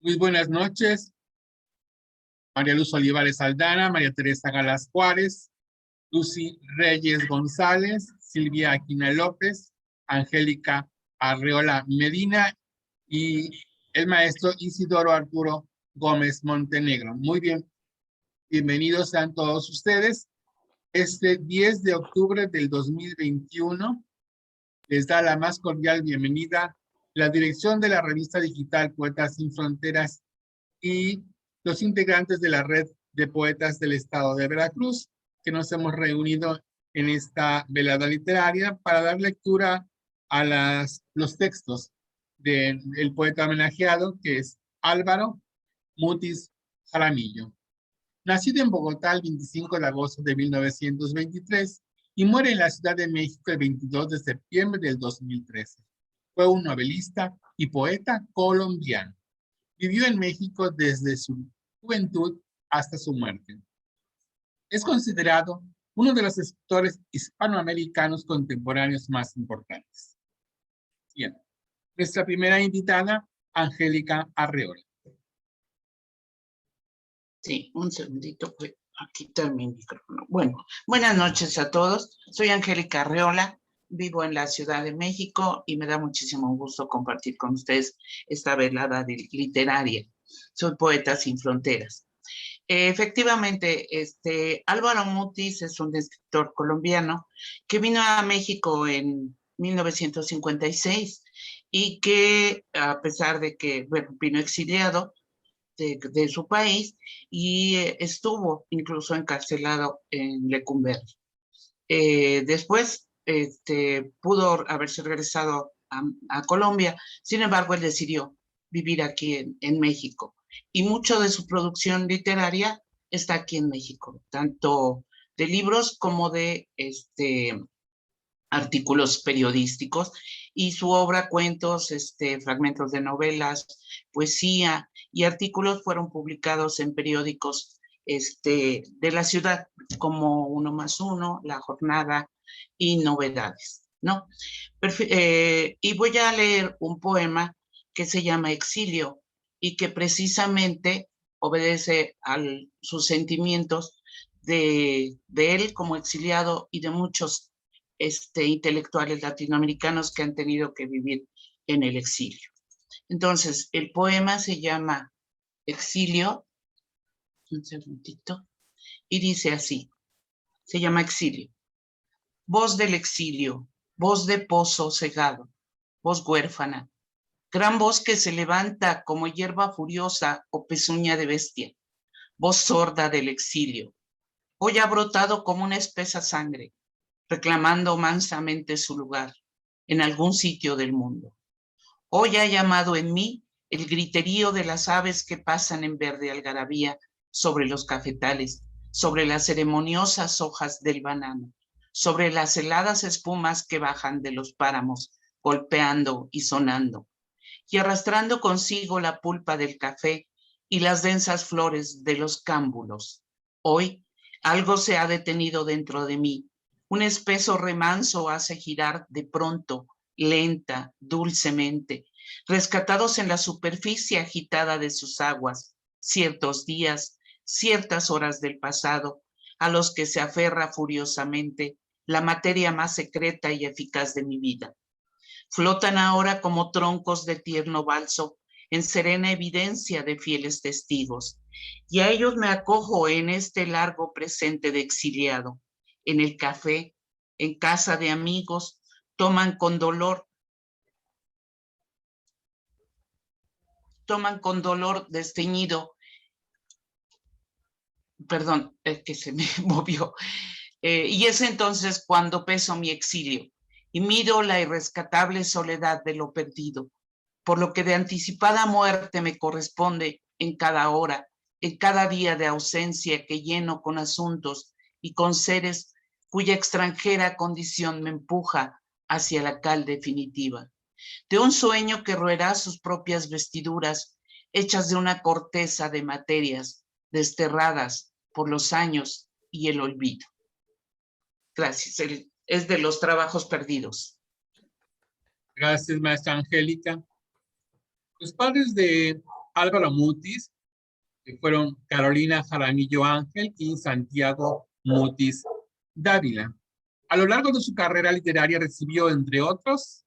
Muy buenas noches, María Luz Olivares Aldana, María Teresa Galas Juárez, Lucy Reyes González, Silvia Aquina López, Angélica Arreola Medina y el maestro Isidoro Arturo Gómez Montenegro. Muy bien, bienvenidos sean todos ustedes. Este 10 de octubre del 2021 les da la más cordial bienvenida la dirección de la revista digital Poetas Sin Fronteras y los integrantes de la red de poetas del estado de Veracruz, que nos hemos reunido en esta velada literaria para dar lectura a los textos del poeta homenajeado, que es Álvaro Mutis Jaramillo. Nacido en Bogotá el 25 de agosto de 1923 y muere en la Ciudad de México el 22 de septiembre del 2013. Fue un novelista y poeta colombiano. Vivió en México desde su juventud hasta su muerte. Es considerado uno de los escritores hispanoamericanos contemporáneos más importantes. Bien, nuestra primera invitada, Angélica Arreola. Sí, un segundito, pues aquí está mi micrófono. Bueno, buenas noches a todos. Soy Angélica Arreola, vivo en la Ciudad de México y me da muchísimo gusto compartir con ustedes esta velada literaria. Soy Poeta Sin Fronteras. Efectivamente, Álvaro Mutis es un escritor colombiano que vino a México en 1956 y que, a pesar de que, bueno, vino exiliado de su país y estuvo incluso encarcelado en Lecumberri. Después pudo haberse regresado a Colombia, sin embargo, él decidió vivir aquí en México. Y mucho de su producción literaria está aquí en México, tanto de libros como de artículos periodísticos, y su obra, cuentos, fragmentos de novelas, poesía y artículos fueron publicados en periódicos de la ciudad, como Uno más Uno, La Jornada y Novedades, ¿no? Y voy a leer un poema que se llama Exilio y que precisamente obedece a sus sentimientos de él como exiliado y de muchos intelectuales latinoamericanos que han tenido que vivir en el exilio. Entonces, el poema se llama Exilio, un segundito, y dice así, se llama Exilio. Voz del exilio, voz de pozo cegado, voz huérfana, gran voz que se levanta como hierba furiosa o pezuña de bestia, voz sorda del exilio. Hoy ha brotado como una espesa sangre, reclamando mansamente su lugar en algún sitio del mundo. Hoy ha llamado en mí el griterío de las aves que pasan en verde algarabía sobre los cafetales, sobre las ceremoniosas hojas del banano, sobre las heladas espumas que bajan de los páramos, golpeando y sonando, y arrastrando consigo la pulpa del café y las densas flores de los cámbulos. Hoy algo se ha detenido dentro de mí. Un espeso remanso hace girar de pronto, lenta, dulcemente, rescatados en la superficie agitada de sus aguas, ciertos días, ciertas horas del pasado, a los que se aferra furiosamente la materia más secreta y eficaz de mi vida. Flotan ahora como troncos de tierno balso en serena evidencia de fieles testigos, y a ellos me acojo en este largo presente de exiliado. En el café, en casa de amigos, toman con dolor desteñido, perdón, es que se me movió, y es entonces cuando peso mi exilio y miro la irrescatable soledad de lo perdido, por lo que de anticipada muerte me corresponde en cada hora, en cada día de ausencia que lleno con asuntos y con seres cuya extranjera condición me empuja hacia la cal definitiva, de un sueño que roerá sus propias vestiduras, hechas de una corteza de materias desterradas por los años y el olvido. Gracias. Es de los trabajos perdidos. Gracias, maestra Angélica. Los padres de Álvaro Mutis, que fueron Carolina Jaramillo Ángel y Santiago Mutis Dávila. A lo largo de su carrera literaria recibió, entre otros,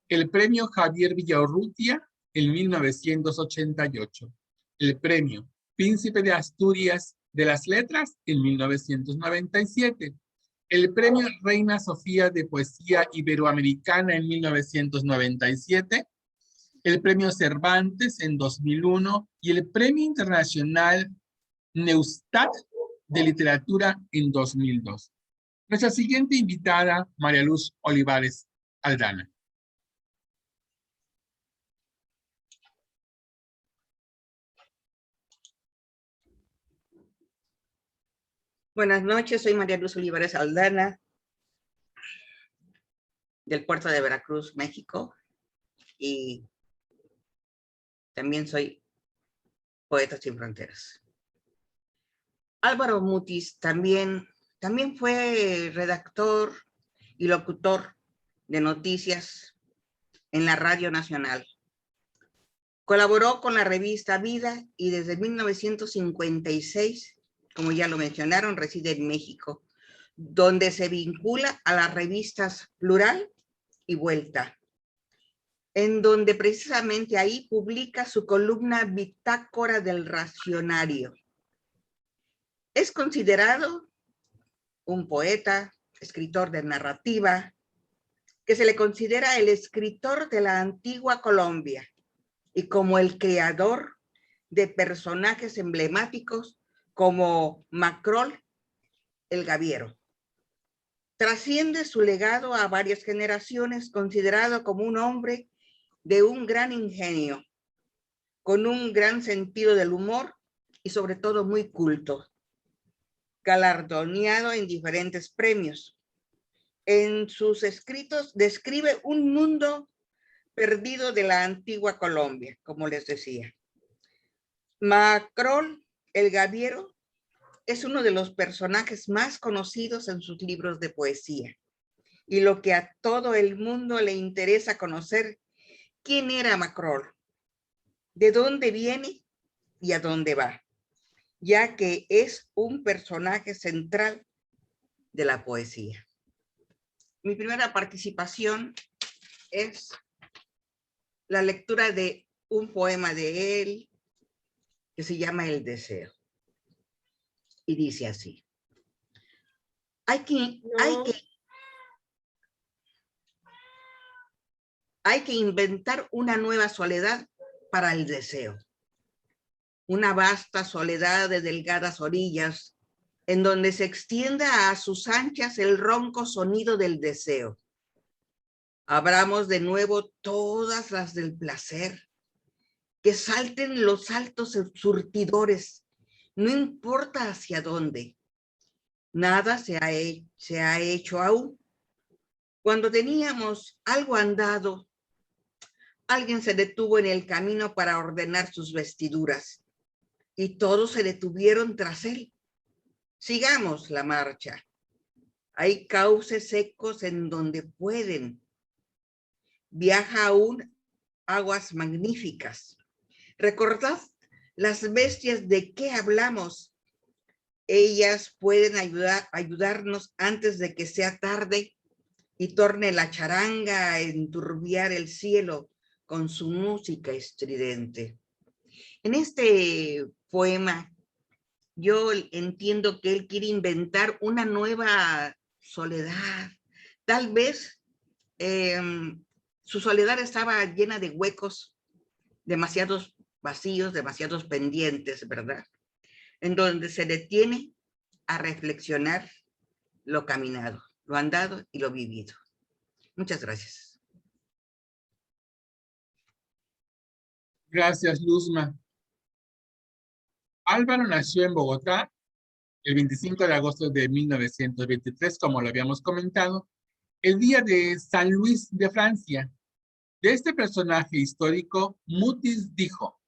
el premio Javier Villaurrutia en 1988, el premio Príncipe de Asturias de las Letras en 1997, el premio Reina Sofía de Poesía Iberoamericana en 1997, el premio Cervantes en 2001 y el premio internacional Neustadt de Literatura en 2002. Nuestra siguiente invitada, María Luz Olivares Aldana. Buenas noches, soy María Luz Olivares Aldana, del puerto de Veracruz, México, y también soy Poetas Sin Fronteras. Álvaro Mutis también fue redactor y locutor de noticias en la Radio Nacional. Colaboró con la revista Vida y desde 1956, como ya lo mencionaron, reside en México, donde se vincula a las revistas Plural y Vuelta, en donde precisamente ahí publica su columna Bitácora del Racionario. Es considerado un poeta, escritor de narrativa, que se le considera el escritor de la antigua Colombia y como el creador de personajes emblemáticos como Macrol, el Gaviero. Trasciende su legado a varias generaciones, considerado como un hombre de un gran ingenio, con un gran sentido del humor y sobre todo muy culto, galardoneado en diferentes premios. En sus escritos describe un mundo perdido de la antigua Colombia, como les decía. Macrol, el Gaviero, es uno de los personajes más conocidos en sus libros de poesía. Y lo que a todo el mundo le interesa conocer, ¿quién era Macrol? ¿De dónde viene y a dónde va? Ya que es un personaje central de la poesía. Mi primera participación es la lectura de un poema de él que se llama El Deseo. Y dice así: hay que inventar una nueva soledad para el deseo. Una vasta soledad de delgadas orillas, en donde se extienda a sus anchas el ronco sonido del deseo. Abramos de nuevo todas las del placer, que salten los altos surtidores, no importa hacia dónde. Nada se ha hecho aún. Cuando teníamos algo andado, alguien se detuvo en el camino para ordenar sus vestiduras y todos se detuvieron tras él. Sigamos la marcha. Hay cauces secos en donde pueden. Viaja aún aguas magníficas. Recordad las bestias de qué hablamos. Ellas pueden ayudarnos antes de que sea tarde y torne la charanga a enturbiar el cielo con su música estridente. En este poema, yo entiendo que él quiere inventar una nueva soledad. Tal vez su soledad estaba llena de huecos, demasiados vacíos, demasiados pendientes, ¿verdad? En donde se detiene a reflexionar lo caminado, lo andado y lo vivido. Muchas gracias. Gracias, Luzma. Álvaro nació en Bogotá el 25 de agosto de 1923, como lo habíamos comentado, el día de San Luis de Francia. De este personaje histórico, Mutis dijo: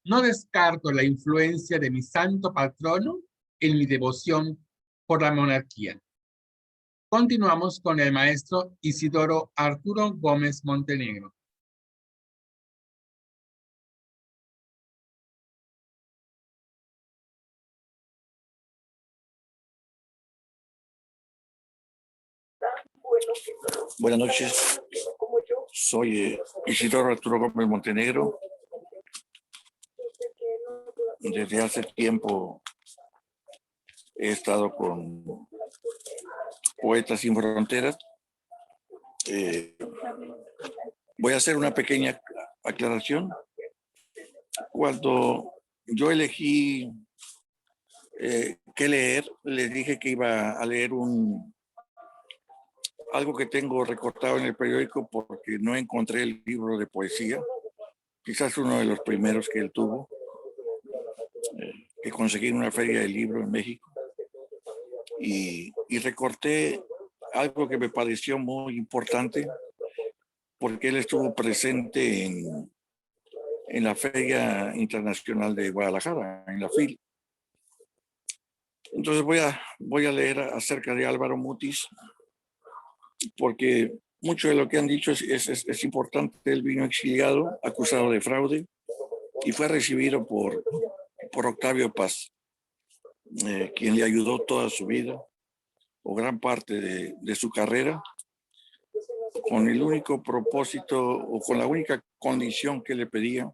no descarto la influencia de mi santo patrono en mi devoción por la monarquía. Continuamos con el maestro Isidoro Arturo Gómez Montenegro. Buenas noches. Soy Isidoro Arturo Gómez Montenegro. Desde hace tiempo he estado con Poetas Sin Fronteras. Voy a hacer una pequeña aclaración. Cuando yo elegí qué leer, les dije que iba a leer algo que tengo recortado en el periódico porque no encontré el libro de poesía, quizás uno de los primeros que él tuvo, que conseguí en una feria del libro en México, y recorté algo que me pareció muy importante porque él estuvo presente en la Feria Internacional de Guadalajara, en la FIL. Entonces voy a leer acerca de Álvaro Mutis, porque mucho de lo que han dicho es importante. Él vino exiliado, acusado de fraude, y fue recibido por Octavio Paz, quien le ayudó toda su vida, o gran parte de su carrera, con el único propósito, o con la única condición que le pedía,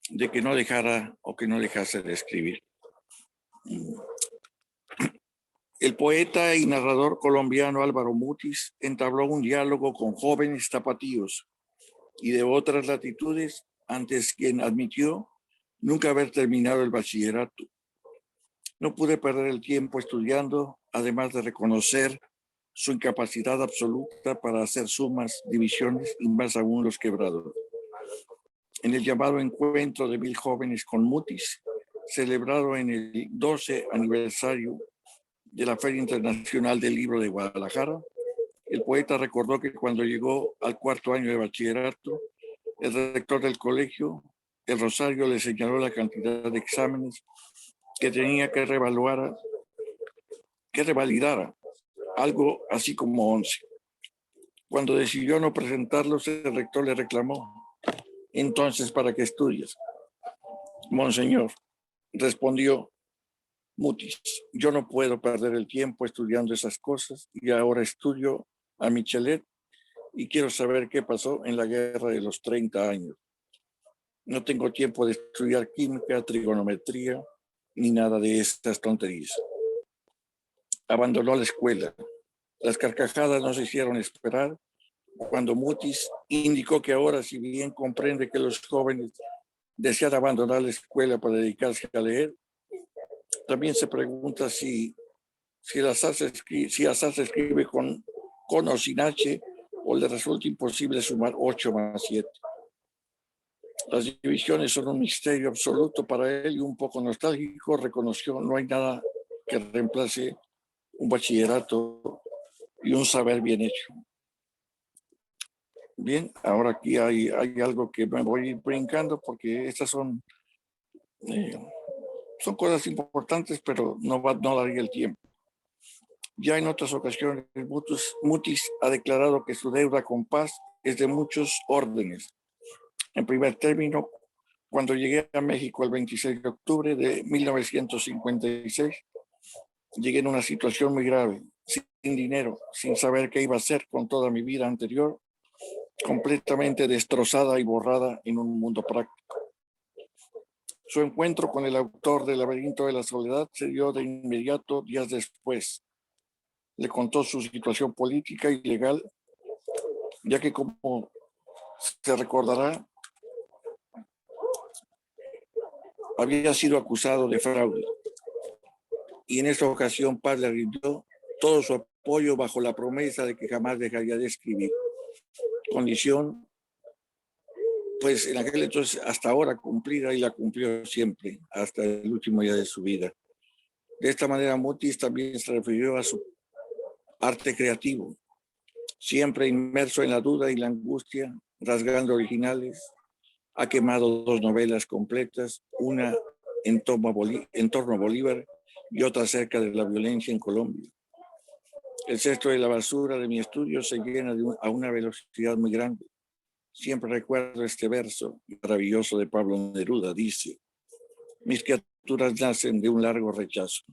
de que no dejara o que no dejase de escribir. El poeta y narrador colombiano Álvaro Mutis entabló un diálogo con jóvenes tapatíos y de otras latitudes, antes quien admitió nunca haber terminado el bachillerato. No pude perder el tiempo estudiando, además de reconocer su incapacidad absoluta para hacer sumas, divisiones y más aún los quebrados. En el llamado Encuentro de 1000 Jóvenes con Mutis, celebrado en el 12 aniversario de la Feria Internacional del Libro de Guadalajara, el poeta recordó que cuando llegó al 4º año de bachillerato, el rector del colegio, el Rosario, le señaló la cantidad de exámenes que tenía que revalidara, algo así como 11. Cuando decidió no presentarlos, el rector le reclamó: entonces, ¿para qué estudias? Monseñor, respondió Mutis, yo no puedo perder el tiempo estudiando esas cosas y ahora estudio a Michelet y quiero saber qué pasó en la guerra de los 30 años. No tengo tiempo de estudiar química, trigonometría, ni nada de estas tonterías. Abandonó la escuela. Las carcajadas no se hicieron esperar cuando Mutis indicó que ahora, si bien comprende que los jóvenes desean abandonar la escuela para dedicarse a leer, también se pregunta si Azar se escribe con o sin H, o le resulta imposible sumar 8 más 7. Las divisiones son un misterio absoluto para él y un poco nostálgico. Reconoció: no hay nada que reemplace un bachillerato y un saber bien hecho. Bien, ahora aquí hay algo que me voy a ir brincando porque estas son cosas importantes, pero no daría el tiempo. Ya en otras ocasiones, Mutis ha declarado que su deuda con Paz es de muchos órdenes. En primer término, cuando llegué a México el 26 de octubre de 1956, llegué en una situación muy grave, sin dinero, sin saber qué iba a hacer con toda mi vida anterior, completamente destrozada y borrada en un mundo práctico. Su encuentro con el autor del Laberinto de la Soledad se dio de inmediato días después. Le contó su situación política y legal, ya que, como se recordará, había sido acusado de fraude. Y en esta ocasión Paz le rindió todo su apoyo bajo la promesa de que jamás dejaría de escribir. Condición, pues en aquel entonces hasta ahora cumplida, y la cumplió siempre, hasta el último día de su vida. De esta manera, Mutis también se refirió a su arte creativo, siempre inmerso en la duda y la angustia, rasgando originales. Ha quemado 2 novelas completas, una en torno a Bolívar y otra acerca de la violencia en Colombia. El cesto de la basura de mi estudio se llena a una velocidad muy grande. Siempre recuerdo este verso maravilloso de Pablo Neruda. Dice: mis criaturas nacen de un largo rechazo.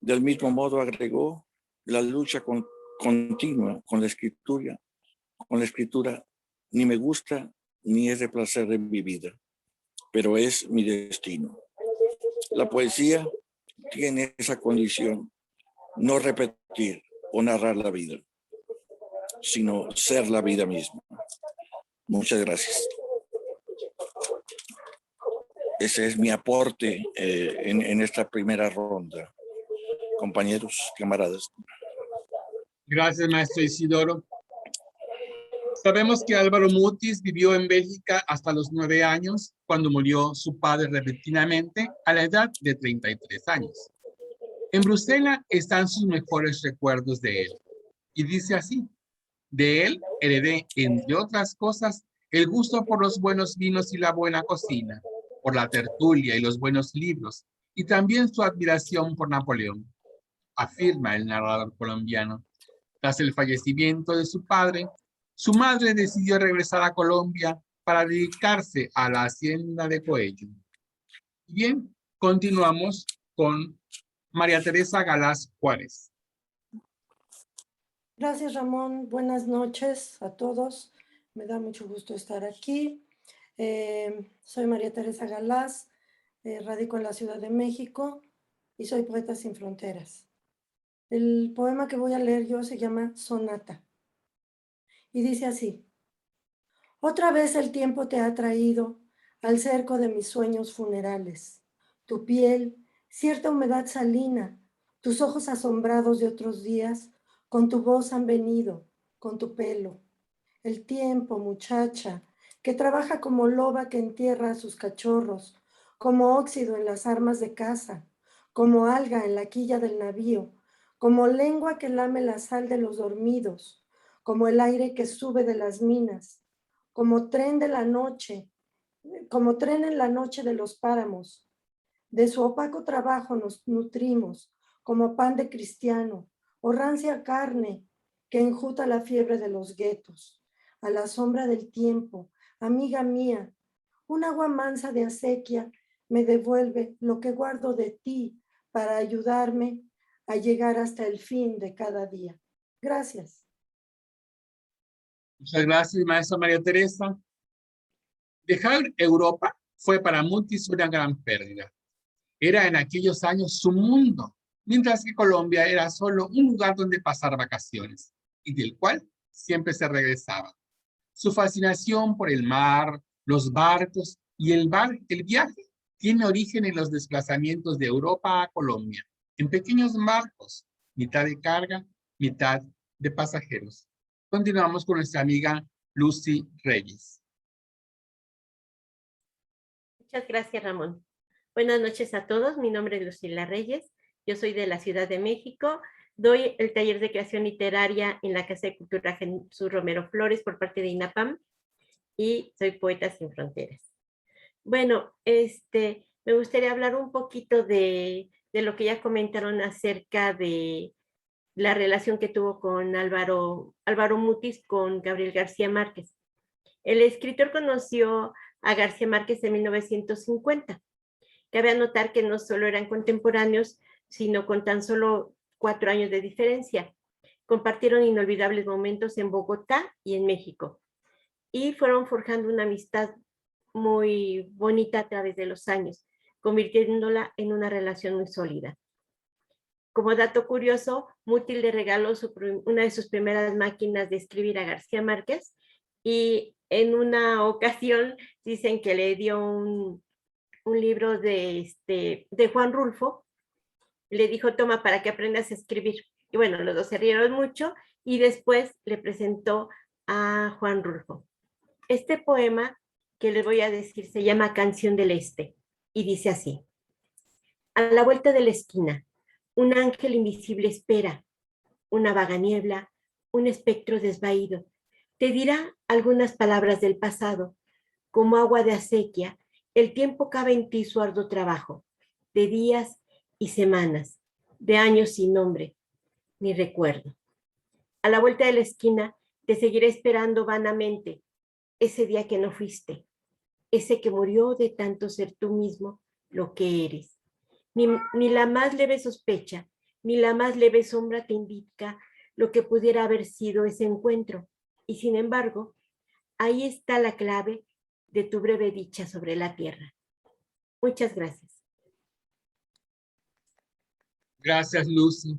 Del mismo modo, agregó, la lucha continua con la escritura, ni me gusta ni es de placer de mi vida, pero es mi destino. La poesía tiene esa condición, no repetir o narrar la vida, sino ser la vida misma. Muchas gracias. Ese es mi aporte en esta primera ronda, compañeros, camaradas. Gracias, maestro Isidoro. Sabemos que Álvaro Mutis vivió en Bélgica hasta los 9 años, cuando murió su padre repentinamente a la edad de 33 años. En Bruselas están sus mejores recuerdos de él. Y dice así: de él heredé, entre otras cosas, el gusto por los buenos vinos y la buena cocina, por la tertulia y los buenos libros, y también su admiración por Napoleón, afirma el narrador colombiano. Tras el fallecimiento de su padre, su madre decidió regresar a Colombia para dedicarse a la hacienda de Coello. Bien, continuamos con María Teresa Galaz Juárez. Gracias, Ramón. Buenas noches a todos. Me da mucho gusto estar aquí. Soy María Teresa Galaz, radico en la Ciudad de México y soy poeta sin fronteras. El poema que voy a leer yo se llama Sonata y dice así: otra vez el tiempo te ha traído al cerco de mis sueños funerales. Tu piel, cierta humedad salina, tus ojos asombrados de otros días, con tu voz han venido, con tu pelo. El tiempo, muchacha, que trabaja como loba que entierra a sus cachorros, como óxido en las armas de caza, como alga en la quilla del navío, como lengua que lame la sal de los dormidos, como el aire que sube de las minas, como tren de la noche, como tren en la noche de los páramos. De su opaco trabajo nos nutrimos, como pan de cristiano, o rancia carne que enjuta la fiebre de los guetos. A la sombra del tiempo, amiga mía, un agua mansa de acequia me devuelve lo que guardo de ti para ayudarme a llegar hasta el fin de cada día. Gracias. Muchas gracias, maestra María Teresa. Dejar Europa fue para Mutis una gran pérdida. Era en aquellos años su mundo, mientras que Colombia era solo un lugar donde pasar vacaciones y del cual siempre se regresaba. Su fascinación por el mar, los barcos y el viaje tiene origen en los desplazamientos de Europa a Colombia, en pequeños barcos, mitad de carga, mitad de pasajeros. Continuamos con nuestra amiga Lucy Reyes. Muchas gracias, Ramón. Buenas noches a todos. Mi nombre es Lucila Reyes. Yo soy de la Ciudad de México. Doy el taller de creación literaria en la Casa de Cultura Jesús Romero Flores por parte de INAPAM y soy poeta sin fronteras. Bueno, me gustaría hablar un poquito de lo que ya comentaron acerca de la relación que tuvo con Álvaro Mutis con Gabriel García Márquez. El escritor conoció a García Márquez en 1950. Cabe anotar que no solo eran contemporáneos, sino con tan solo 4 años de diferencia. Compartieron inolvidables momentos en Bogotá y en México. Y fueron forjando una amistad muy bonita a través de los años, convirtiéndola en una relación muy sólida. Como dato curioso, Mutis le regaló una de sus primeras máquinas de escribir a García Márquez y en una ocasión dicen que le dio un libro de Juan Rulfo, le dijo, toma para que aprendas a escribir. Y bueno, los dos se rieron mucho y después le presentó a Juan Rulfo. Este poema que les voy a decir se llama Canción del Este y dice así: a la vuelta de la esquina, un ángel invisible espera, una vaga niebla, un espectro desvaído. Te dirá algunas palabras del pasado, como agua de acequia. El tiempo cabe en ti su arduo trabajo, de días y semanas, de años sin nombre, ni recuerdo. A la vuelta de la esquina te seguiré esperando vanamente, ese día que no fuiste, ese que murió de tanto ser tú mismo lo que eres. Ni la más leve sospecha, ni la más leve sombra te indica lo que pudiera haber sido ese encuentro. Y sin embargo, ahí está la clave de tu breve dicha sobre la tierra. Muchas gracias. Gracias, Lucy.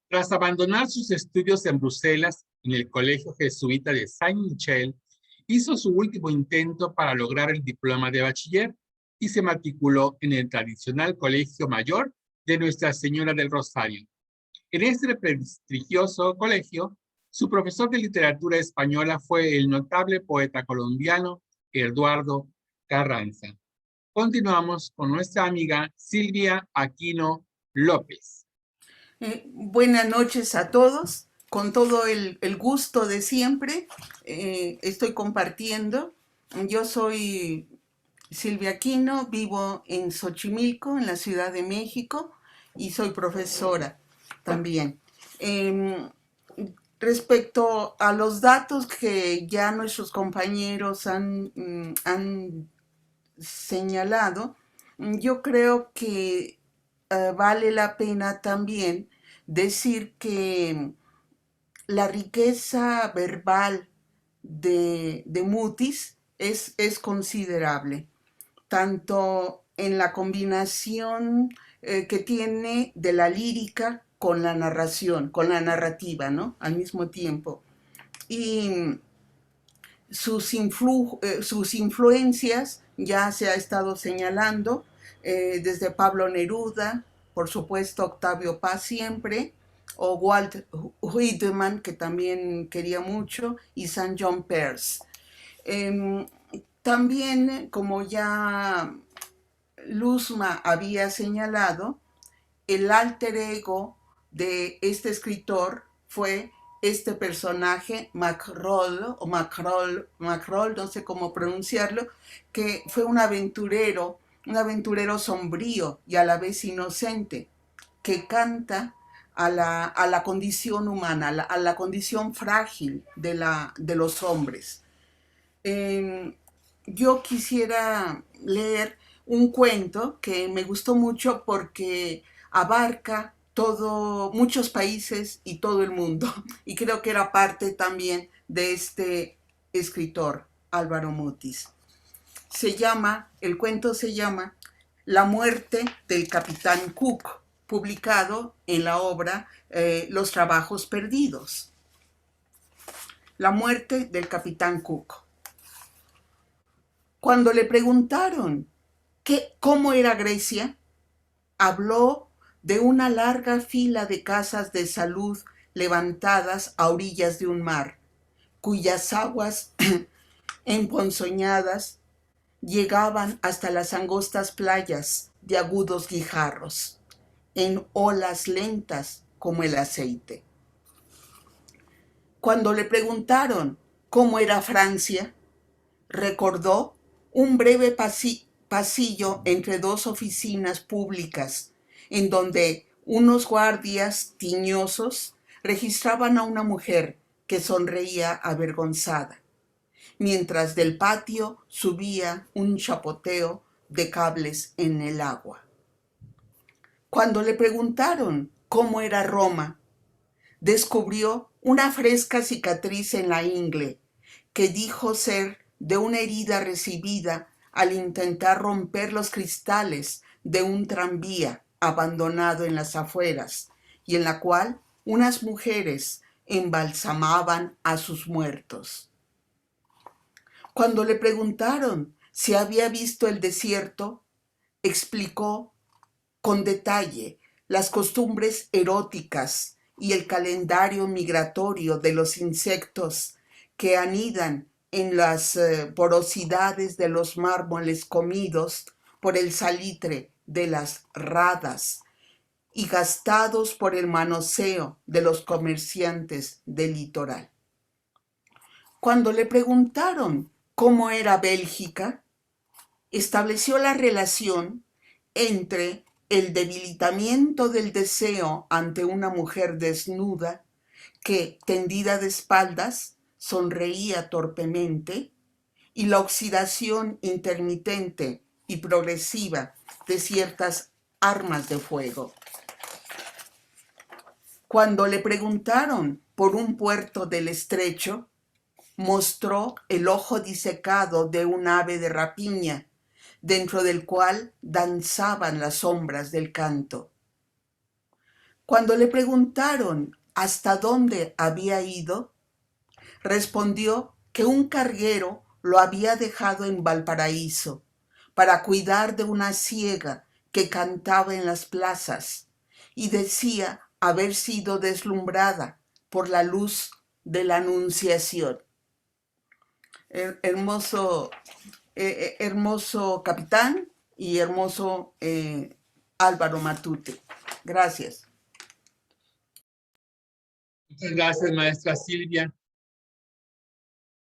Tras abandonar sus estudios en Bruselas, en el Colegio Jesuita de Saint-Michel, hizo su último intento para lograr el diploma de bachiller y se matriculó en el tradicional Colegio Mayor de Nuestra Señora del Rosario. En este prestigioso colegio, su profesor de literatura española fue el notable poeta colombiano Eduardo Carranza. Continuamos con nuestra amiga Silvia Aquino López. Buenas noches a todos. Con todo el gusto de siempre, estoy compartiendo. Yo soy Silvia Aquino, vivo en Xochimilco, en la Ciudad de México, y soy profesora también. Respecto a los datos que ya nuestros compañeros han señalado, yo creo que vale la pena también decir que la riqueza verbal de Mutis es considerable, tanto en la combinación que tiene de la lírica con la narración, con la narrativa, ¿no? Al mismo tiempo. Y sus influencias ya se ha estado señalando, desde Pablo Neruda, por supuesto Octavio Paz siempre, o Walt Whitman, que también quería mucho, y St. John Peirce. También, como ya Luzma había señalado, el alter ego de este escritor fue este personaje, Macrol, no sé cómo pronunciarlo, que fue un aventurero sombrío y a la vez inocente, que canta a la condición humana, a la condición frágil de los hombres. Yo quisiera leer un cuento que me gustó mucho porque abarca muchos países y todo el mundo, y creo que era parte también de este escritor, Álvaro Mutis. El cuento se llama La muerte del Capitán Cook, publicado en la obra Los Trabajos Perdidos. La muerte del Capitán Cook. Cuando le preguntaron cómo era Grecia, habló de una larga fila de casas de salud levantadas a orillas de un mar, cuyas aguas emponzoñadas llegaban hasta las angostas playas de agudos guijarros, en olas lentas como el aceite. Cuando le preguntaron cómo era Francia, recordó un breve pasillo entre dos oficinas públicas, en donde unos guardias tiñosos registraban a una mujer que sonreía avergonzada, mientras del patio subía un chapoteo de cables en el agua. Cuando le preguntaron cómo era Roma, descubrió una fresca cicatriz en la ingle que dijo ser de una herida recibida al intentar romper los cristales de un tranvía abandonado en las afueras, y en la cual unas mujeres embalsamaban a sus muertos. Cuando le preguntaron si había visto el desierto, explicó con detalle las costumbres eróticas y el calendario migratorio de los insectos que anidan en las porosidades de los mármoles comidos por el salitre de las radas y gastados por el manoseo de los comerciantes del litoral. Cuando le preguntaron cómo era Bélgica, estableció la relación entre el debilitamiento del deseo ante una mujer desnuda que, tendida de espaldas, sonreía torpemente, y la oxidación intermitente y progresiva de ciertas armas de fuego. Cuando le preguntaron por un puerto del estrecho, mostró el ojo disecado de un ave de rapiña, dentro del cual danzaban las sombras del canto. Cuando le preguntaron hasta dónde había ido, respondió que un carguero lo había dejado en Valparaíso para cuidar de una ciega que cantaba en las plazas y decía haber sido deslumbrada por la luz de la Anunciación. Hermoso capitán y hermoso Álvaro Matute. Gracias. Muchas gracias, maestra Silvia.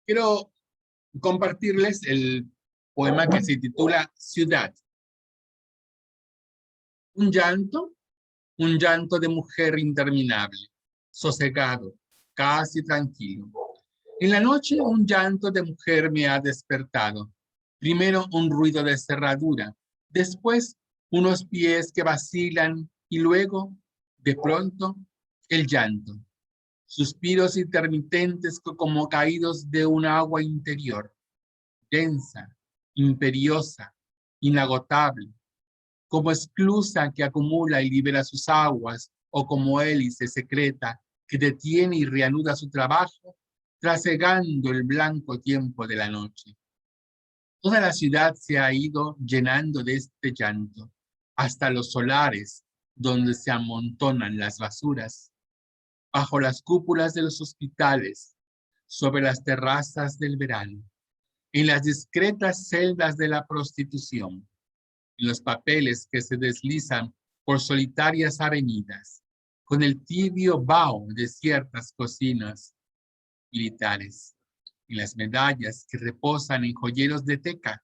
Quiero compartirles el poema que se titula Ciudad. Un llanto de mujer interminable, sosegado, casi tranquilo. En la noche un llanto de mujer me ha despertado. Primero un ruido de cerradura, después unos pies que vacilan y luego, de pronto, el llanto. Suspiros intermitentes como caídos de un agua interior, densa, imperiosa, inagotable, como esclusa que acumula y libera sus aguas, o como hélice secreta que detiene y reanuda su trabajo, trasegando el blanco tiempo de la noche. Toda la ciudad se ha ido llenando de este llanto, hasta los solares, donde se amontonan las basuras, bajo las cúpulas de los hospitales, sobre las terrazas del verano, en las discretas celdas de la prostitución, en los papeles que se deslizan por solitarias avenidas, con el tibio vaho de ciertas cocinas militares, en las medallas que reposan en joyeros de teca,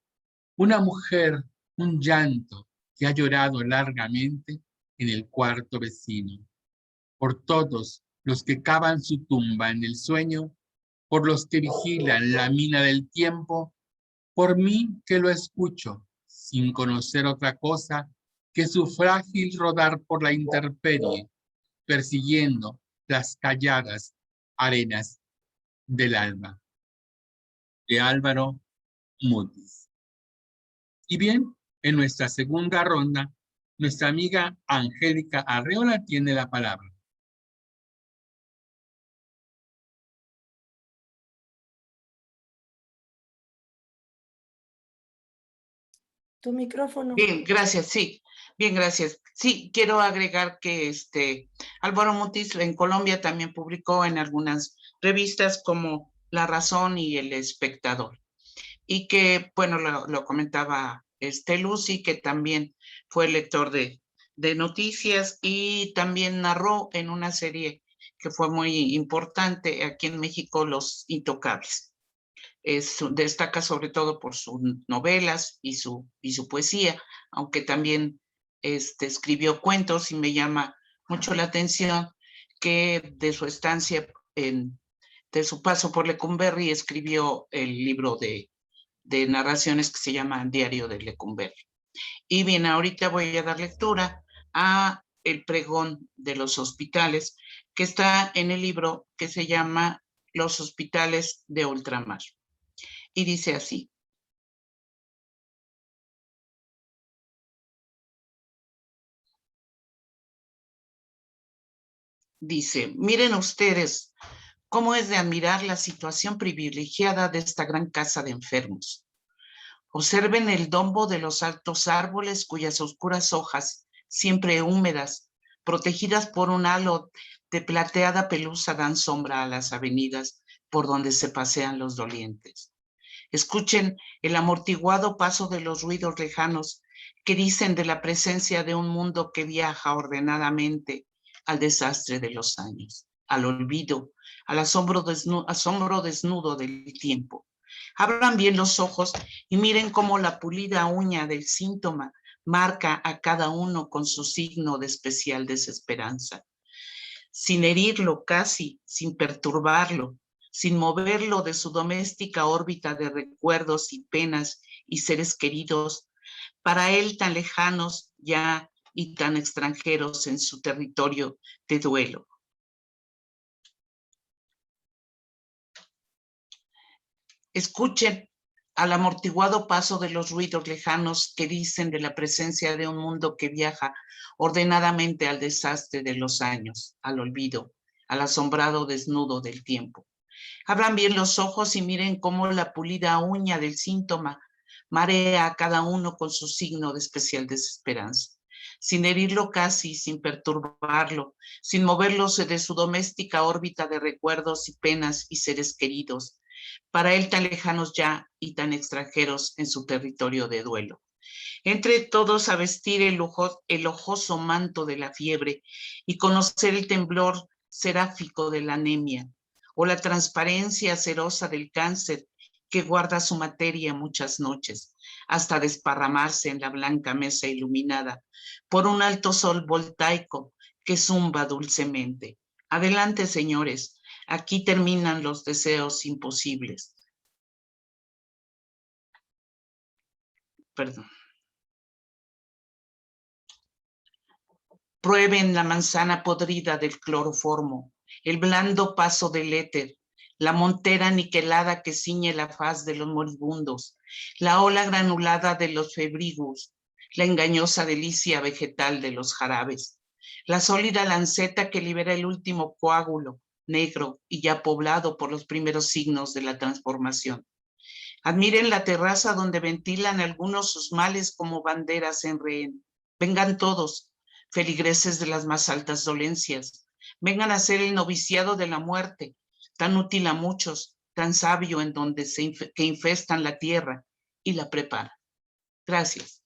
una mujer, un llanto que ha llorado largamente en el cuarto vecino, por todos los que cavan su tumba en el sueño, por los que vigilan la mina del tiempo, por mí que lo escucho, sin conocer otra cosa que su frágil rodar por la intemperie, persiguiendo las calladas arenas del alma. De Álvaro Mutis. Y bien, en nuestra segunda ronda, nuestra amiga Angélica Arreola tiene la palabra. Tu micrófono. Bien, gracias, sí. Bien, gracias. Sí, quiero agregar que Álvaro Mutis en Colombia también publicó en algunas revistas como La Razón y El Espectador. Y que, bueno, lo comentaba Lucy, que también fue lector de noticias y también narró en una serie que fue muy importante aquí en México, Los Intocables. Destaca sobre todo por sus novelas y su poesía, aunque también escribió cuentos, y me llama mucho la atención que de su estancia, de su paso por Lecumberri, escribió el libro de narraciones que se llama Diario de Lecumberri. Y bien, ahorita voy a dar lectura a El pregón de los hospitales, que está en el libro que se llama Los hospitales de ultramar. Y dice así: miren ustedes cómo es de admirar la situación privilegiada de esta gran casa de enfermos. Observen el dombo de los altos árboles cuyas oscuras hojas, siempre húmedas, protegidas por un halo de plateada pelusa, dan sombra a las avenidas por donde se pasean los dolientes. Escuchen el amortiguado paso de los ruidos lejanos que dicen de la presencia de un mundo que viaja ordenadamente al desastre de los años, al olvido, al asombro desnudo del tiempo. Abran bien los ojos y miren cómo la pulida uña del síntoma marca a cada uno con su signo de especial desesperanza. Sin herirlo casi, sin perturbarlo, sin moverlo de su doméstica órbita de recuerdos y penas y seres queridos, para él tan lejanos ya y tan extranjeros en su territorio de duelo. Escuchen al amortiguado paso de los ruidos lejanos que dicen de la presencia de un mundo que viaja ordenadamente al desastre de los años, al olvido, al asombrado desnudo del tiempo. Abran bien los ojos y miren cómo la pulida uña del síntoma marea a cada uno con su signo de especial desesperanza, sin herirlo casi, sin perturbarlo, sin moverlo de su doméstica órbita de recuerdos y penas y seres queridos, para él tan lejanos ya y tan extranjeros en su territorio de duelo. Entre todos a vestir el ojoso manto de la fiebre y conocer el temblor seráfico de la anemia, o la transparencia cerosa del cáncer que guarda su materia muchas noches, hasta desparramarse en la blanca mesa iluminada por un alto sol voltaico que zumba dulcemente. Adelante, señores, aquí terminan los deseos imposibles. Perdón. Prueben la manzana podrida del cloroformo, el blando paso del éter, la montera niquelada que ciñe la faz de los moribundos, la ola granulada de los febrigos, la engañosa delicia vegetal de los jarabes, la sólida lanceta que libera el último coágulo, negro y ya poblado por los primeros signos de la transformación. Admiren la terraza donde ventilan algunos sus males como banderas en rehén. Vengan todos, feligreses de las más altas dolencias. Vengan a ser el noviciado de la muerte, tan útil a muchos, tan sabio en donde que infestan la tierra y la preparan. Gracias.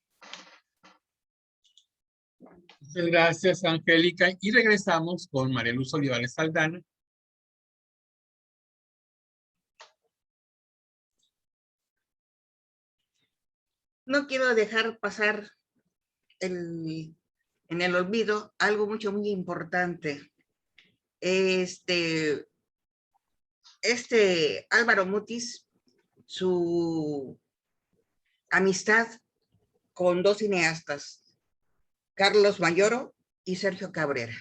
Muchas gracias, Angélica. Y regresamos con María Luz Olivares Aldana. No quiero dejar pasar en el olvido algo muy importante. Este Álvaro Mutis, su amistad con dos cineastas, Carlos Mayoro y Sergio Cabrera,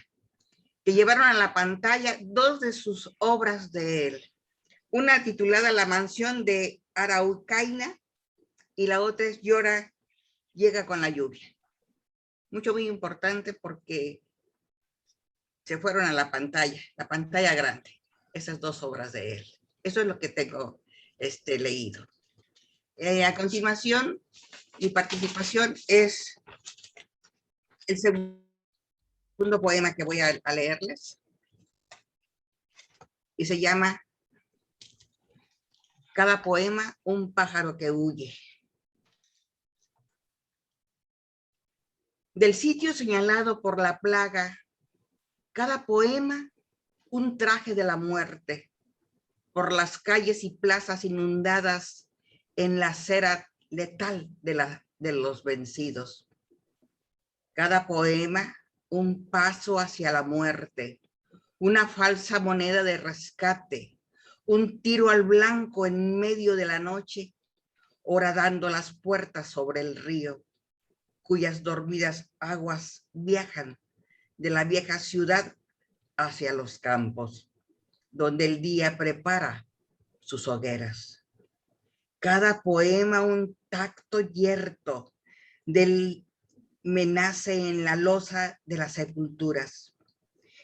que llevaron a la pantalla dos de sus obras de él. Una titulada La mansión de Araucaina y la otra es Llora, llega con la lluvia. Muy importante porque se fueron a la pantalla grande, esas dos obras de él. Eso es lo que tengo leído. A continuación, mi participación es el segundo poema que voy a leerles. Y se llama Cada poema, un pájaro que huye. Del sitio señalado por la plaga, cada poema, un traje de la muerte, por las calles y plazas inundadas en la cera letal de los vencidos. Cada poema, un paso hacia la muerte, una falsa moneda de rescate, un tiro al blanco en medio de la noche, horadando las puertas sobre el río, cuyas dormidas aguas viajan de la vieja ciudad hacia los campos, donde el día prepara sus hogueras. Cada poema un tacto yerto del menace en la losa de las sepulturas.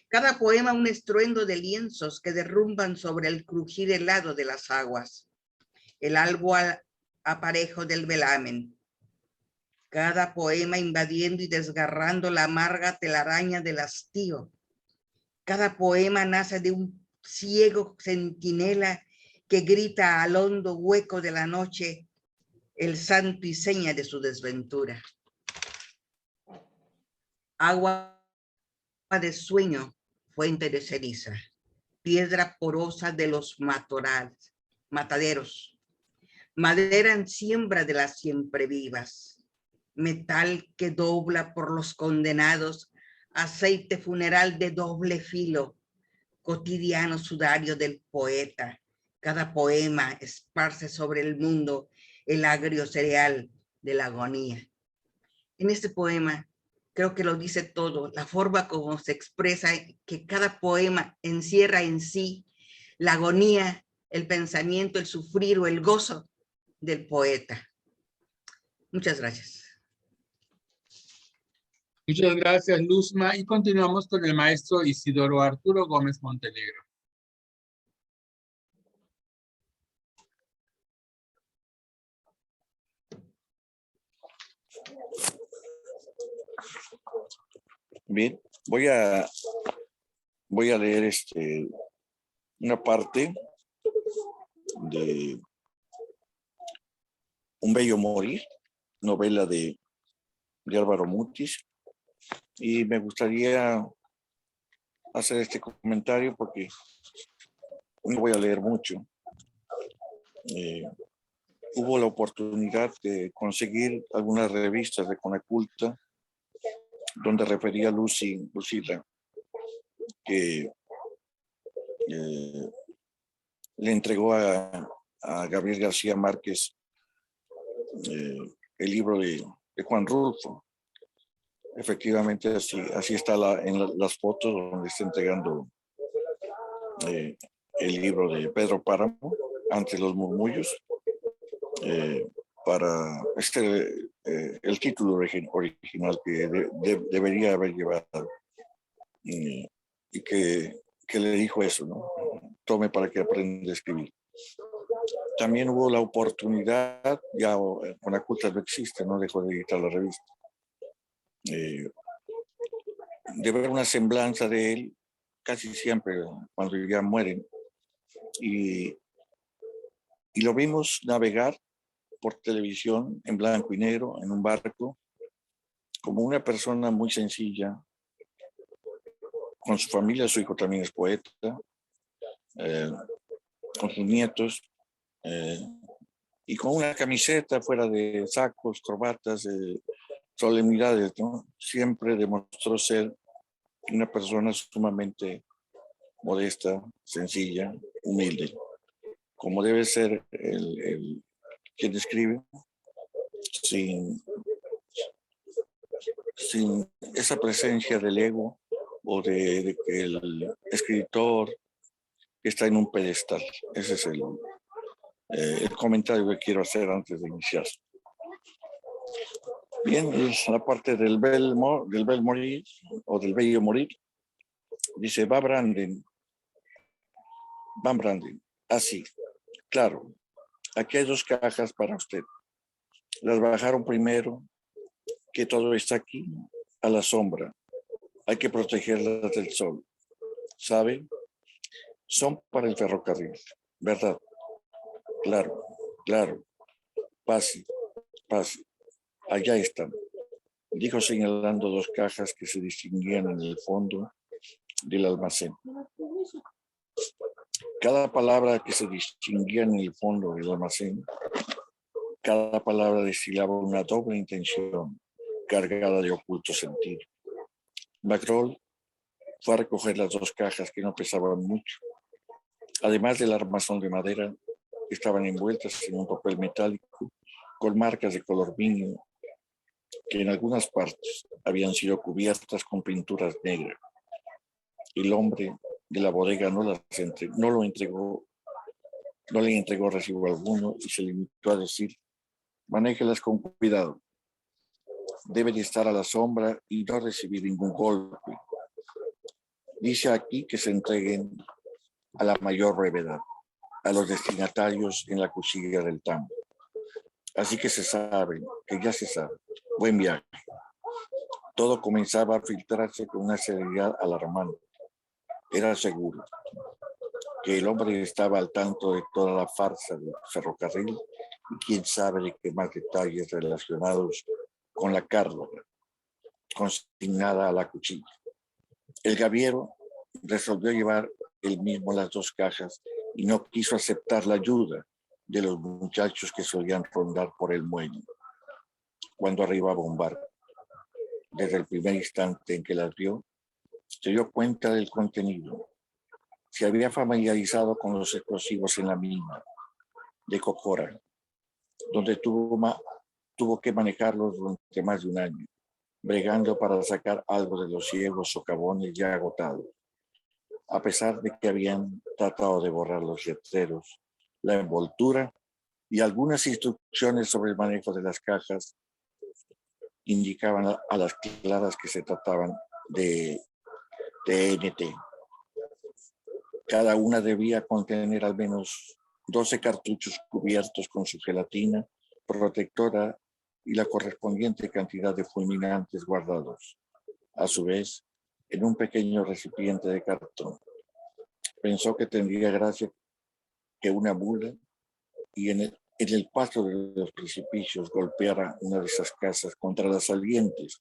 Cada poema un estruendo de lienzos que derrumban sobre el crujir helado de las aguas, el albo aparejo del velamen. Cada poema invadiendo y desgarrando la amarga telaraña del hastío. Cada poema nace de un ciego centinela que grita al hondo hueco de la noche el santo y seña de su desventura. Agua de sueño, fuente de ceniza, piedra porosa de los mataderos, madera en siembra de las siempre vivas, metal que dobla por los condenados, aceite funeral de doble filo, cotidiano sudario del poeta. Cada poema esparce sobre el mundo el agrio cereal de la agonía. En este poema creo que lo dice todo, la forma como se expresa, que cada poema encierra en sí la agonía el pensamiento, el sufrir o el gozo del poeta. Muchas gracias. Muchas gracias, Luzma. Y continuamos con el maestro Isidoro Arturo Gómez Montenegro. Bien, voy a leer una parte de Un bello morir, novela de Álvaro Mutis, y me gustaría hacer este comentario porque no voy a leer mucho. Hubo la oportunidad de conseguir algunas revistas de Conaculta donde refería a Lucila, que le entregó a Gabriel García Márquez el libro de Juan Rulfo. Efectivamente, así está en las fotos donde está entregando el libro de Pedro Páramo, Ante los murmullos, para el título original que debería haber llevado, y que le dijo eso, ¿no? Tome para que aprenda a escribir. También hubo la oportunidad, ya Conaculta no existe, no dejó de editar la revista, de ver una semblanza de él casi siempre cuando ya mueren, y lo vimos navegar por televisión en blanco y negro en un barco como una persona muy sencilla, con su familia. Su hijo también es poeta, con sus nietos, y con una camiseta fuera de sacos, corbatas, solemnidades, ¿no? Siempre demostró ser una persona sumamente modesta, sencilla, humilde, como debe ser quien escribe, sin esa presencia del ego o de que el escritor está en un pedestal. Ese es el comentario que quiero hacer antes de iniciar. Bien, es la parte del bel morir o del bello morir. Dice, Van Branden, así, claro, aquí hay 2 cajas para usted. Las bajaron primero, que todo está aquí, a la sombra. Hay que protegerlas del sol. ¿Sabe? Son para el ferrocarril, ¿verdad? Claro, claro. Pase. Allá están, dijo señalando 2 cajas que se distinguían en el fondo del almacén. Cada palabra que se distinguía en el fondo del almacén, cada palabra destilaba una doble intención cargada de oculto sentido. Macrol fue a recoger las 2 cajas que no pesaban mucho. Además del armazón de madera, estaban envueltas en un papel metálico con marcas de color vino que en algunas partes habían sido cubiertas con pinturas negras. El hombre de la bodega no le entregó recibo alguno y se limitó a decir, manéjelas con cuidado. Deben estar a la sombra y no recibir ningún golpe. Dice aquí que se entreguen a la mayor brevedad a los destinatarios en la cuchilla del tambo. Así que ya se sabe. Buen viaje. Todo comenzaba a filtrarse con una celeridad alarmante. Era seguro que el hombre estaba al tanto de toda la farsa del ferrocarril y quién sabe de qué más detalles relacionados con la carga consignada a la cuchilla. El gaviero resolvió llevar él mismo las 2 cajas y no quiso aceptar la ayuda de los muchachos que solían rondar por el muelle cuando arribaba un barco. Desde el primer instante en que las vio, se dio cuenta del contenido. Se había familiarizado con los explosivos en la mina de Cocora, donde tuvo que manejarlos durante más de un año, bregando para sacar algo de los ciegos socavones ya agotados. A pesar de que habían tratado de borrar los letreros la envoltura y algunas instrucciones sobre el manejo de las cajas indicaban a las claras que se trataban de TNT. Cada una debía contener al menos 12 cartuchos cubiertos con su gelatina protectora y la correspondiente cantidad de fulminantes guardados, a su vez, en un pequeño recipiente de cartón. Pensó que tendría gracia que una mula y en el paso de los precipicios golpeara una de esas casas contra las salientes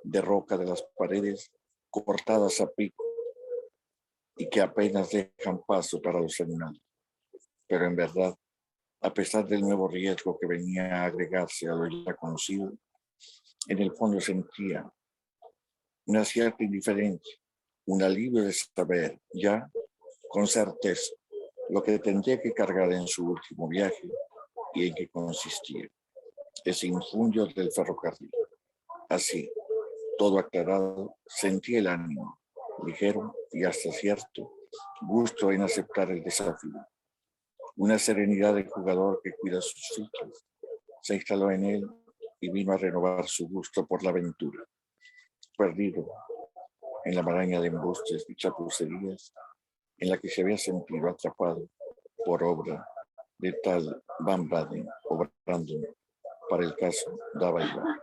de roca de las paredes cortadas a pico y que apenas dejan paso para los animales. Pero en verdad, a pesar del nuevo riesgo que venía a agregarse a lo ya conocido, en el fondo sentía una cierta indiferencia, un alivio de saber ya con certeza lo que tendría que cargar en su último viaje y en qué consistía ese infundio del ferrocarril. Así, todo aclarado, sentía el ánimo ligero y hasta cierto gusto en aceptar el desafío. Una serenidad de jugador que cuida sus fichas se instaló en él y vino a renovar su gusto por la aventura. Perdido en la maraña de embustes y chapucerías en la que se había sentido atrapado por obra de tal Van Baden o Brandon, para el caso daba igual.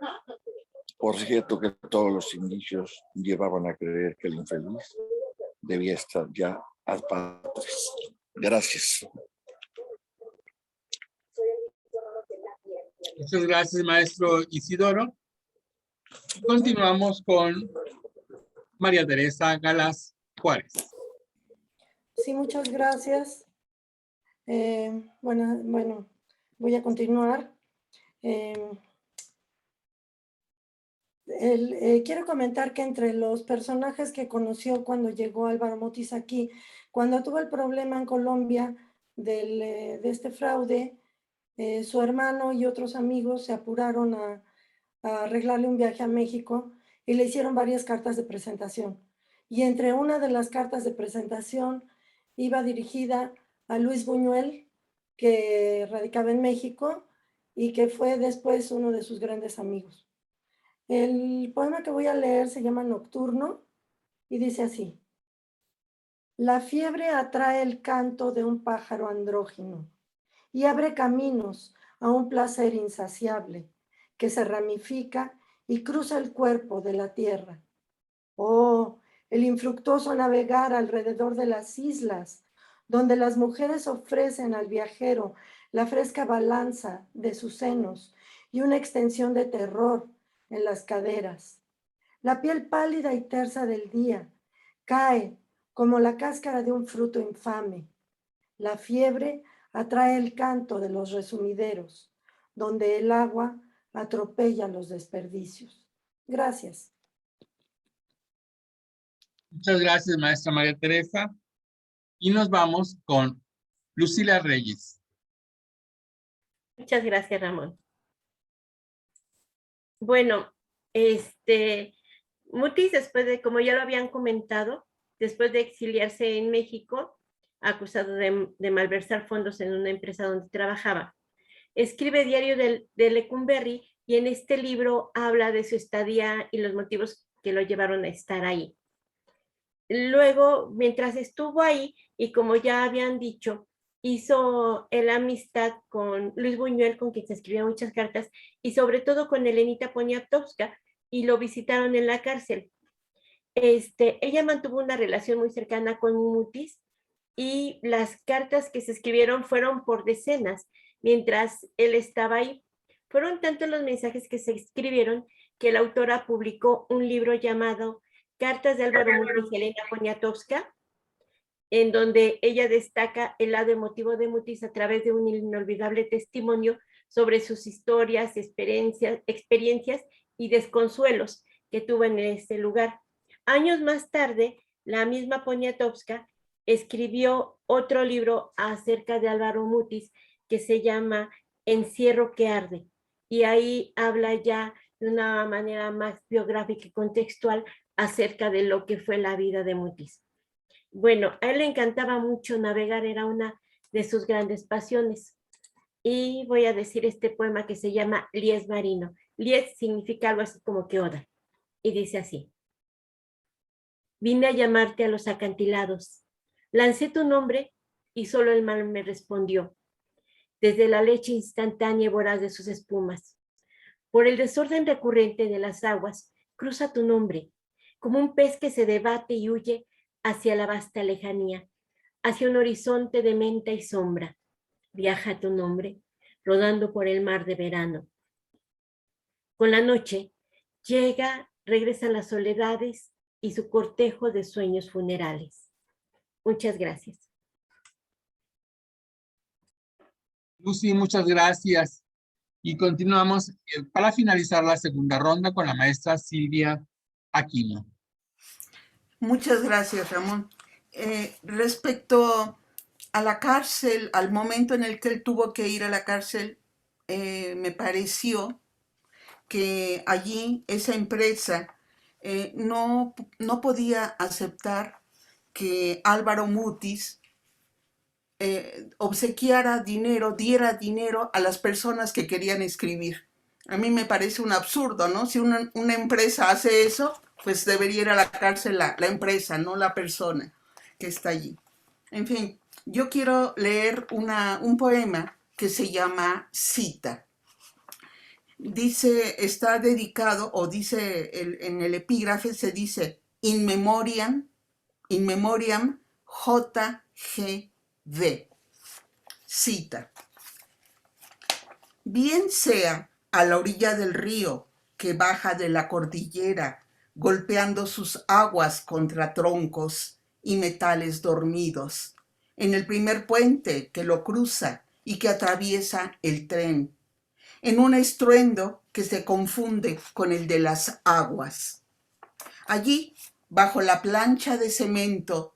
Por cierto que todos los indicios llevaban a creer que el infeliz debía estar ya ad patres. Gracias. Muchas gracias, maestro Isidoro. Continuamos con María Teresa Galaz Juárez. Sí, muchas gracias. Bueno, voy a continuar. Quiero comentar que entre los personajes que conoció cuando llegó Álvaro Mutis aquí, cuando tuvo el problema en Colombia de este fraude, su hermano y otros amigos se apuraron a arreglarle un viaje a México y le hicieron varias cartas de presentación. Y entre una de las cartas de presentación iba dirigida a Luis Buñuel, que radicaba en México y que fue después uno de sus grandes amigos. El poema que voy a leer se llama Nocturno y dice así: la fiebre atrae el canto de un pájaro andrógino y abre caminos a un placer insaciable que se ramifica y cruza el cuerpo de la tierra. Oh, el infructuoso navegar alrededor de las islas, donde las mujeres ofrecen al viajero la fresca balanza de sus senos y una extensión de terror en las caderas. La piel pálida y tersa del día cae como la cáscara de un fruto infame. La fiebre atrae el canto de los resumideros, donde el agua atropella los desperdicios. Gracias. Muchas gracias, maestra María Teresa. Y nos vamos con Lucila Reyes. Muchas gracias, Ramón. Bueno, Mutis, después de, como ya lo habían comentado, después de exiliarse en México, acusado de malversar fondos en una empresa donde trabajaba, escribe Diario de Lecumberri y en este libro habla de su estadía y los motivos que lo llevaron a estar ahí. Luego, mientras estuvo ahí, y como ya habían dicho, hizo la amistad con Luis Buñuel, con quien se escribía muchas cartas, y sobre todo con Elenita Poniatowska, y lo visitaron en la cárcel. Ella mantuvo una relación muy cercana con Mutis, y las cartas que se escribieron fueron por decenas, mientras él estaba ahí. Fueron tantos los mensajes que se escribieron que la autora publicó un libro llamado Cartas de Álvaro Mutis y Elena Poniatowska, en donde ella destaca el lado emotivo de Mutis a través de un inolvidable testimonio sobre sus historias, experiencias y desconsuelos que tuvo en este lugar. Años más tarde, la misma Poniatowska escribió otro libro acerca de Álvaro Mutis que se llama Encierro que arde, y ahí habla ya de una manera más biográfica y contextual acerca de lo que fue la vida de Mutis. Bueno, a él le encantaba mucho navegar, era una de sus grandes pasiones. Y voy a decir este poema que se llama Lies Marino. Lies significa algo así como que oda. Y dice así: vine a llamarte a los acantilados. Lancé tu nombre y solo el mar me respondió. Desde la leche instantánea y voraz de sus espumas. Por el desorden recurrente de las aguas, cruza tu nombre, como un pez que se debate y huye hacia la vasta lejanía, hacia un horizonte de menta y sombra. Viaja tu nombre, rodando por el mar de verano. Con la noche, regresan las soledades y su cortejo de sueños funerales. Muchas gracias. Lucy, muchas gracias. Y continuamos para finalizar la segunda ronda con la maestra Silvia Aquino. Muchas gracias, Ramón. Respecto a la cárcel, al momento en el que él tuvo que ir a la cárcel, me pareció que allí esa empresa no podía aceptar que Álvaro Mutis diera dinero a las personas que querían escribir. A mí me parece un absurdo, ¿no? Si una empresa hace eso, pues debería ir a la cárcel la empresa, no la persona que está allí. En fin, yo quiero leer un poema que se llama Cita. Dice, está dedicado, o dice en el epígrafe, se dice in memoriam J.G.V. Cita. Bien sea a la orilla del río que baja de la cordillera, golpeando sus aguas contra troncos y metales dormidos, en el primer puente que lo cruza y que atraviesa el tren, en un estruendo que se confunde con el de las aguas. Allí, bajo la plancha de cemento,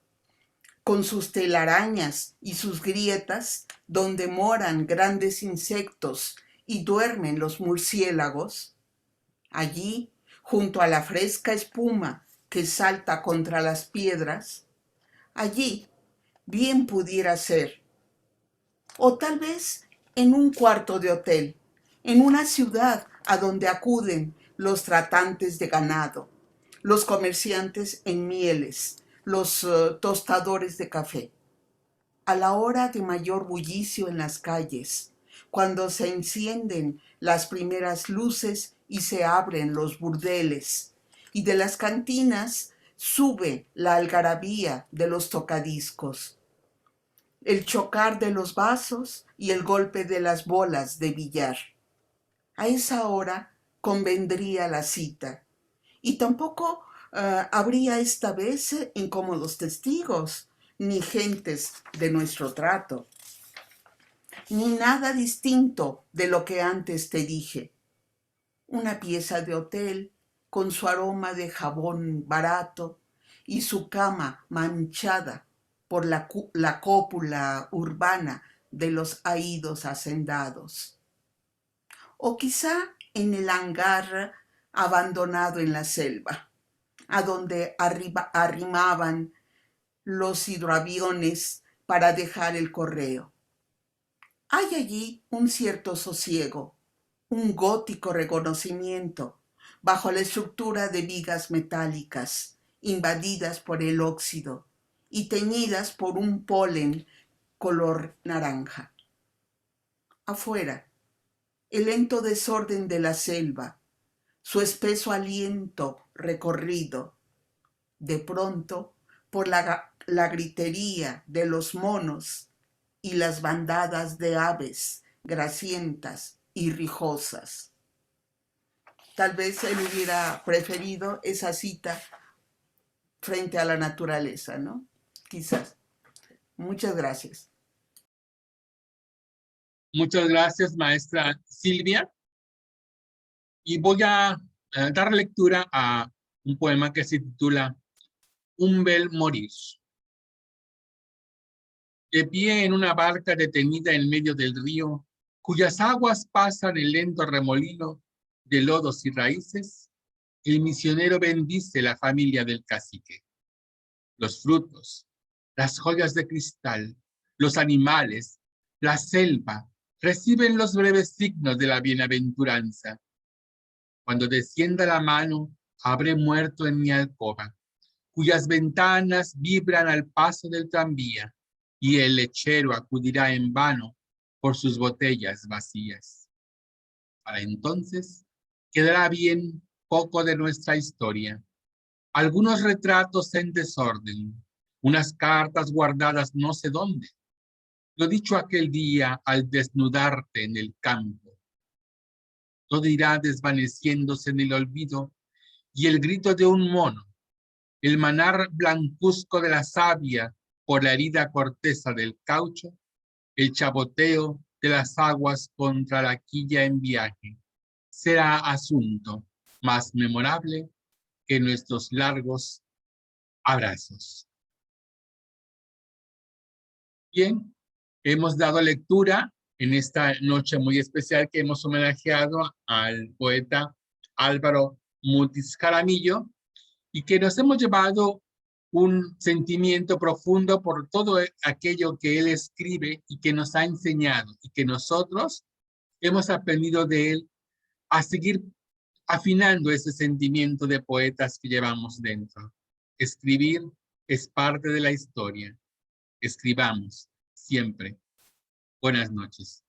con sus telarañas y sus grietas, donde moran grandes insectos y duermen los murciélagos, allí, junto a la fresca espuma que salta contra las piedras, allí bien pudiera ser. O tal vez en un cuarto de hotel, en una ciudad a donde acuden los tratantes de ganado, los comerciantes en mieles, los tostadores de café. A la hora de mayor bullicio en las calles, cuando se encienden las primeras luces y se abren los burdeles, y de las cantinas sube la algarabía de los tocadiscos, el chocar de los vasos y el golpe de las bolas de billar. A esa hora convendría la cita, y tampoco habría esta vez incómodos testigos, ni gentes de nuestro trato, ni nada distinto de lo que antes te dije. Una pieza de hotel con su aroma de jabón barato y su cama manchada por la cópula urbana de los aídos hacendados. O quizá en el hangar abandonado en la selva, a donde arrimaban los hidroaviones para dejar el correo. Hay allí un cierto sosiego, un gótico reconocimiento, bajo la estructura de vigas metálicas, invadidas por el óxido y teñidas por un polen color naranja. Afuera, el lento desorden de la selva, su espeso aliento recorrido, de pronto por la gritería de los monos y las bandadas de aves grasientas y rijosas. Tal vez él hubiera preferido esa cita frente a la naturaleza, ¿no? Quizás. Muchas gracias. Muchas gracias, maestra Silvia. Y voy a dar lectura a un poema que se titula Un bel morir. De pie en una barca detenida en medio del río, cuyas aguas pasan en lento remolino de lodos y raíces, el misionero bendice la familia del cacique. Los frutos, las joyas de cristal, Los animales, la selva, reciben los breves signos de la bienaventuranza. Cuando descienda la mano, habré muerto en mi alcoba, cuyas ventanas vibran al paso del tranvía, y el lechero acudirá en vano por sus botellas vacías. Para entonces, quedará bien poco de nuestra historia. Algunos retratos en desorden, unas cartas guardadas no sé dónde. Lo dicho aquel día al desnudarte en el campo. Todo irá desvaneciéndose en el olvido, y el grito de un mono, el manar blancuzco de la savia por la herida corteza del caucho, el chaboteo de las aguas contra la quilla en viaje, será asunto más memorable que nuestros largos abrazos. Bien, hemos dado lectura en esta noche muy especial que hemos homenajeado al poeta Álvaro Mutis Jaramillo y que nos hemos llevado un sentimiento profundo por todo aquello que él escribe y que nos ha enseñado y que nosotros hemos aprendido de él a seguir afinando ese sentimiento de poetas que llevamos dentro. Escribir es parte de la historia. Escribamos siempre. Buenas noches.